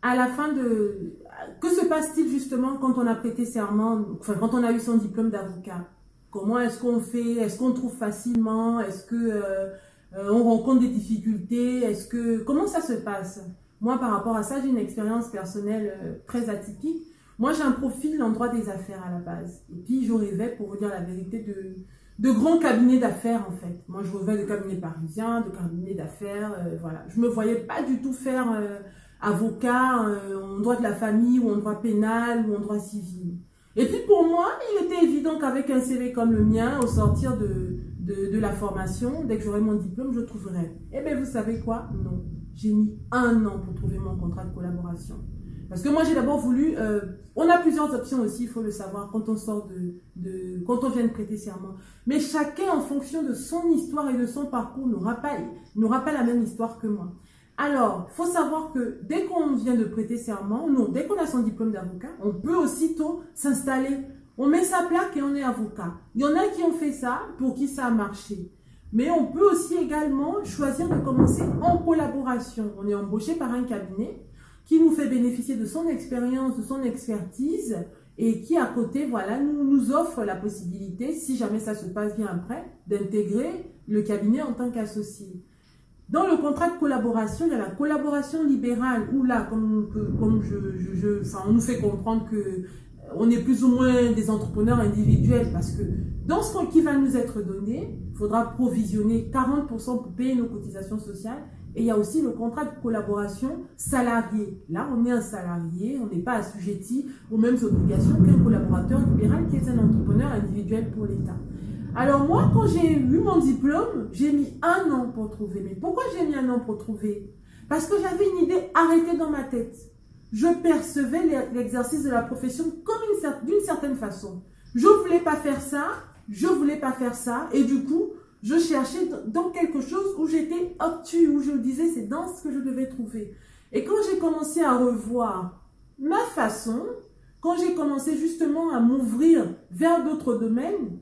à la fin de... Que se passe-t-il justement quand on a prêté serment, enfin quand on a eu son diplôme d'avocat? Comment est-ce qu'on fait? Est-ce qu'on trouve facilement? Est-ce que on rencontre des difficultés? Comment ça se passe? Moi, par rapport à ça, j'ai une expérience personnelle très atypique. Moi, j'ai un profil en droit des affaires à la base. Et puis, je rêvais, pour vous dire la vérité, de grands cabinets d'affaires, en fait. Moi, je rêvais de cabinets parisiens, de cabinets d'affaires, voilà. Je me voyais pas du tout faire avocat en droit de la famille, ou en droit pénal, ou en droit civil. Et puis, pour moi, il était évident qu'avec un CV comme le mien, au sortir de la formation, dès que j'aurai mon diplôme, je trouverai. Eh bien, vous savez quoi? Non. J'ai mis 1 an pour trouver mon contrat de collaboration. Parce que moi, j'ai d'abord voulu... on a plusieurs options aussi, il faut le savoir, quand on sort quand on vient de prêter serment. Mais chacun, en fonction de son histoire et de son parcours, n'aura pas la même histoire que moi. Alors, il faut savoir que dès qu'on vient de prêter serment, non, dès qu'on a son diplôme d'avocat, on peut aussitôt s'installer. On met sa plaque et on est avocat. Il y en a qui ont fait ça, pour qui ça a marché. Mais on peut aussi également choisir de commencer en collaboration. On est embauché par un cabinet qui nous fait bénéficier de son expérience, de son expertise et qui, à côté, voilà, nous offre la possibilité, si jamais ça se passe bien après, d'intégrer le cabinet en tant qu'associé. Dans le contrat de collaboration, il y a la collaboration libérale où là, comme on nous fait comprendre que on est plus ou moins des entrepreneurs individuels parce que dans ce qui va nous être donné, il faudra provisionner 40% pour payer nos cotisations sociales. Et il y a aussi le contrat de collaboration salarié. Là, on est un salarié, on n'est pas assujetti aux mêmes obligations qu'un collaborateur libéral qui est un entrepreneur individuel pour l'État. Alors moi, quand j'ai eu mon diplôme, j'ai mis 1 an pour trouver. Mais pourquoi j'ai mis 1 an pour trouver? Parce que j'avais une idée arrêtée dans ma tête. Je percevais l'exercice de la profession comme d'une certaine façon. Je ne voulais pas faire ça, et du coup, je cherchais dans quelque chose où j'étais obtus, où je me disais c'est dans ce que je devais trouver. Et quand j'ai commencé à revoir ma façon, quand j'ai commencé justement à m'ouvrir vers d'autres domaines,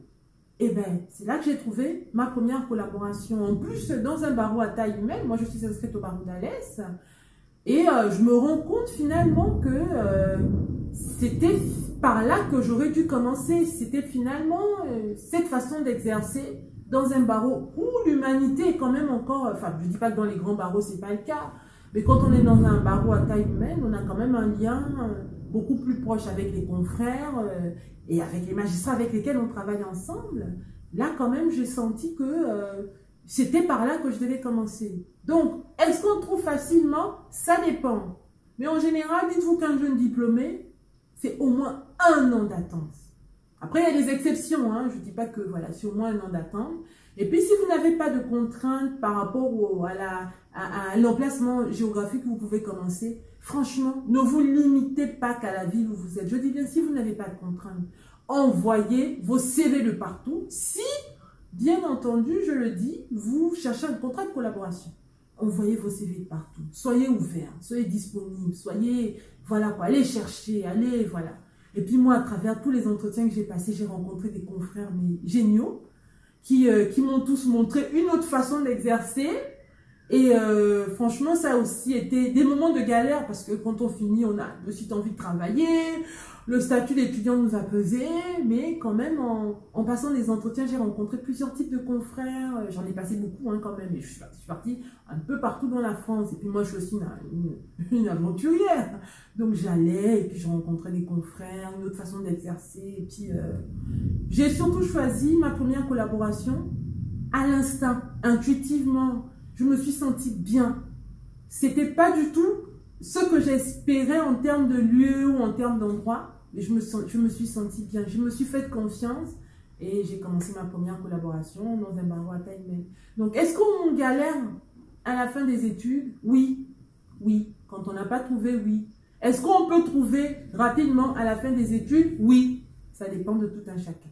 eh bien, c'est là que j'ai trouvé ma première collaboration. En plus, dans un barreau à taille humaine, moi je suis inscrite au barreau d'Alès, et je me rends compte finalement que c'était par là que j'aurais dû commencer. C'était finalement cette façon d'exercer dans un barreau où l'humanité est quand même encore... Enfin, je ne dis pas que dans les grands barreaux, ce n'est pas le cas. Mais quand on est dans un barreau à taille humaine, on a quand même un lien beaucoup plus proche avec les confrères et avec les magistrats avec lesquels on travaille ensemble. Là, quand même, j'ai senti que c'était par là que je devais commencer. Donc, est-ce qu'on trouve facilement? Ça dépend. Mais en général, dites-vous qu'un jeune diplômé, c'est au moins 1 an d'attente. Après, il y a des exceptions. Hein. Je ne dis pas que voilà, c'est au moins 1 an d'attente. Et puis, si vous n'avez pas de contraintes par rapport à l'emplacement géographique où vous pouvez commencer, franchement, ne vous limitez pas qu'à la ville où vous êtes. Je dis bien, si vous n'avez pas de contraintes, envoyez vos CV de partout. Si, bien entendu, je le dis, vous cherchez un contrat de collaboration. Envoyez vos CV de partout. Soyez ouverts, soyez disponibles, soyez, voilà quoi, allez chercher, allez, voilà. Et puis moi, à travers tous les entretiens que j'ai passés, j'ai rencontré des confrères mais géniaux qui m'ont tous montré une autre façon d'exercer. Et franchement, ça a aussi été des moments de galère parce que quand on finit, on a de suite envie de travailler. Le statut d'étudiant nous a pesé, mais quand même, en passant des entretiens, j'ai rencontré plusieurs types de confrères. J'en ai passé beaucoup hein, quand même. Et je suis partie un peu partout dans la France. Et puis moi, je suis aussi une aventurière. Donc j'allais et puis je rencontrais des confrères, une autre façon d'exercer. Et puis j'ai surtout choisi ma première collaboration à l'instinct, intuitivement. Je me suis sentie bien. C'était pas du tout ce que j'espérais en termes de lieu ou en termes d'endroit, mais je me suis sentie bien. Je me suis fait confiance et j'ai commencé ma première collaboration dans un barreau à taille humaine. Donc, est-ce qu'on galère à la fin des études? Oui. Oui. Quand on n'a pas trouvé, oui. Est-ce qu'on peut trouver rapidement à la fin des études? Oui. Ça dépend de tout un chacun.